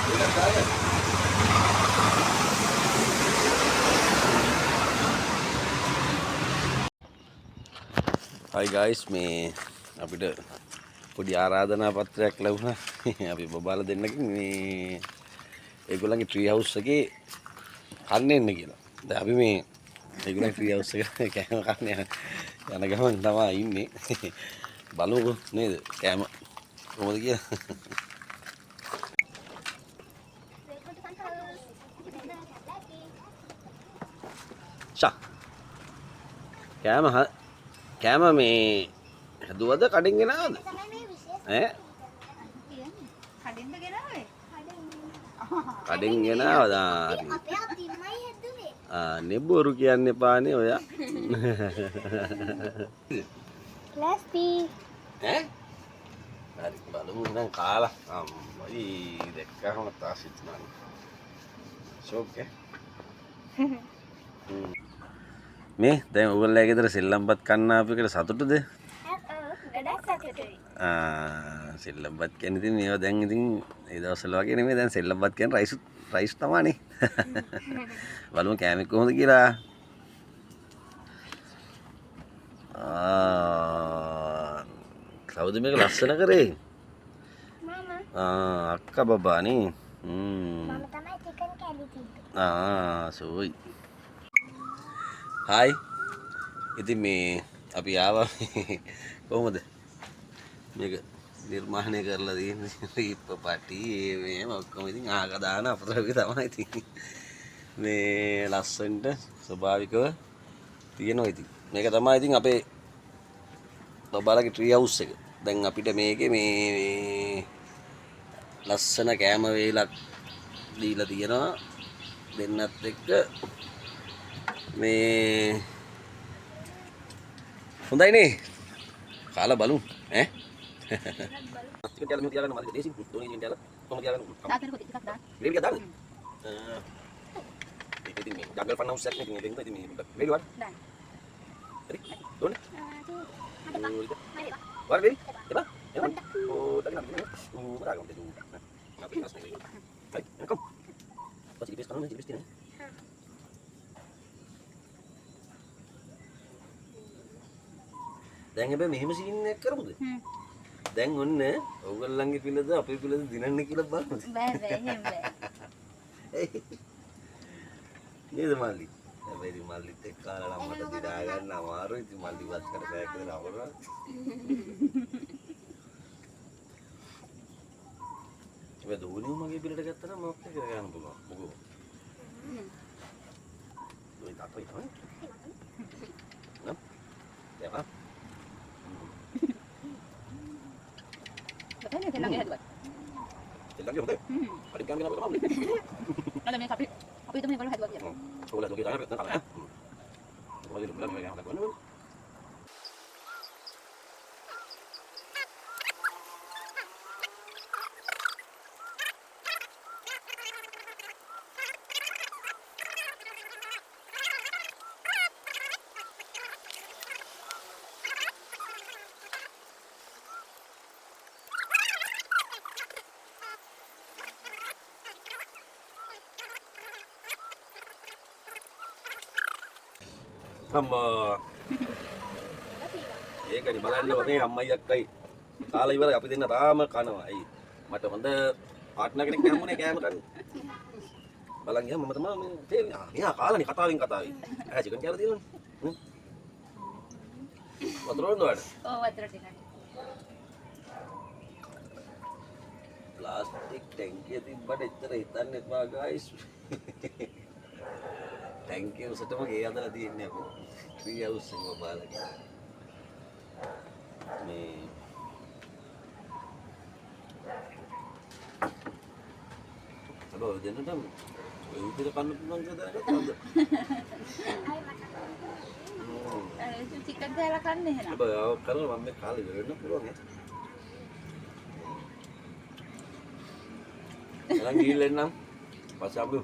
Hi guys, මේ අපිට පොඩි ආරාධනා පත්‍රයක් ලැබුණා. අපි බබාලා දෙන්නකින් මේ ඒගොල්ලන්ගේ ට්‍රී හවුස් එකේ කන්න එන්න කියලා. දැන් අපි මේ ඒගොල්ලන්ගේ ට්‍රී හවුස් එක කෑම කන්න යන ගමන් තමයි ඉන්නේ. බලමුකෝ නේද? කෑම කොහොමද කියලා. ෂා. කෑම මේ හැදුවද කඩින් ගෙනාවද? ඈ? කඩින් ගෙනාවද? නෙබ්බොරු කියන්න එපානේ ඔයා. Lesti. ඈ? හරි බලමු දැන් කාලා. අම්මයි දැක්කම තාසිත් නං. ෂොක් ඈ. මේ දැන් ඔයගොල්ලෝ ගෙදර සෙල්ලම්පත් කන්න ආපු එකට සතුටුද? සෙල්ලම්පත් කියන්නේ ඉතින් මේවා දැන් ඉතින් ඒ දවස්වල වගේ නෙමෙයි දැන් සෙල්ලම්පත් කියන්නේ රයිස් තමානේ. බලමු කෑමක් කොහොමද කියලා. කවුද මේක ලස්සන කරේ? Mama. අක්කා බබා නේ. Mama තමයි chicken curry තිබ්බේ. සෝයි. හායි. ඉතින් මේ අපි ආවා කොහොමද? මේක නිර්මාණය කරලා තියෙන්නේ රීප්ප පටි මේ ඔක්කොම ඉතින් ආක දාන අපතරක තමයි ඉතින් මේ ලස්සනට ස්වභාවිකව තියෙනවා ඉතින් මේක තමයි ඉතින් අපේ බබාලගේ ට්‍රී හවුස් එක. දැන් අපිට මේකේ මේ ලස්සන කෑම වේලක් දීලා තියෙනවා දෙන්නත් එක්ක මේ හොඳයි නේ කාලා බලමු ඈ chicken tiada tiada nama desi doni chicken tiada kamu tiada දාගෙන කොටි ටිකක් දාන්න. gravy tiada itu ini jungle fun house nih ini itu ini gravy war දාන්න. tadi doni Mari, Pak. war gravy coba oh tadi nanti berapa kamu itu ngapain mas ini hai kamu pasti di pesta nih di pesta nih දැන් හැබැයි මෙහෙම scene එකක් කරමුද? දැන් ඔන්න ඕගොල්ලන්ගේ පිළද අපේ පිළද දිනන්න කියලා බලමුද? බෑ බෑ එහෙම බෑ. නේද මල්ලි? හැබැයි ඉතින් මල්ලිත් එක්ක කාලා නම් මට දිනා ගන්න අමාරුයි. ඉතින් මල්ලිවත් කර බෑ කියලා නවරනවා. හැබැයි දෝනිය මගේ පිළට ගත්තා නම් මොකක්ද කියලා ගන්න පුළුවන්. මොකෝ? දෝනි තාපයි තමයි. නේද? දැන් Katanya telangi hebat. Telangi hotel. Ada kami nak berapa? Ada make api itu nih kalau hebat ya. Oh, lihat kita kan kalah ya. Kalau di dalam yang ada kan. අම්මා ඒකනේ බලන්න ඕනේ අම්මයි අක්කයි කාලා ඉවරයි අපි දෙන්න තාම කනවා. අයි මට හොඳ පාර්ට්නර් කෙනෙක් හම්බුනේ කෑම කන්න. බලන් ගියාම මම තමයි මේ තේරෙන්නේ. මෙයා කාලානේ කතාවෙන්. ඈ චිකන් කෑම තියෙනවනේ. වතුර වුණාද? Oh, water ටිකක්. ප්ලාස්ටික් ටැංකිය තිබ්බට එච්චර හිතන්න එපා ගයිස්. ටැංකිය උසටම ගේ හදලා තියෙන්නේ අපි. ට්‍රී හවුස් එක බාලගේ. මේ අබෝ දෙන්නට ඔය විදිහට කන්න පුළුවන් කියලා දැනගත්තද? chicken දාලා කන්න එහෙනම්. අබෝ ආව කරලා මම මේ කාලේ වෙන්න පුළුවන් ඈ. එලන් ගිහින් එන්නම්. පස්සේ අපි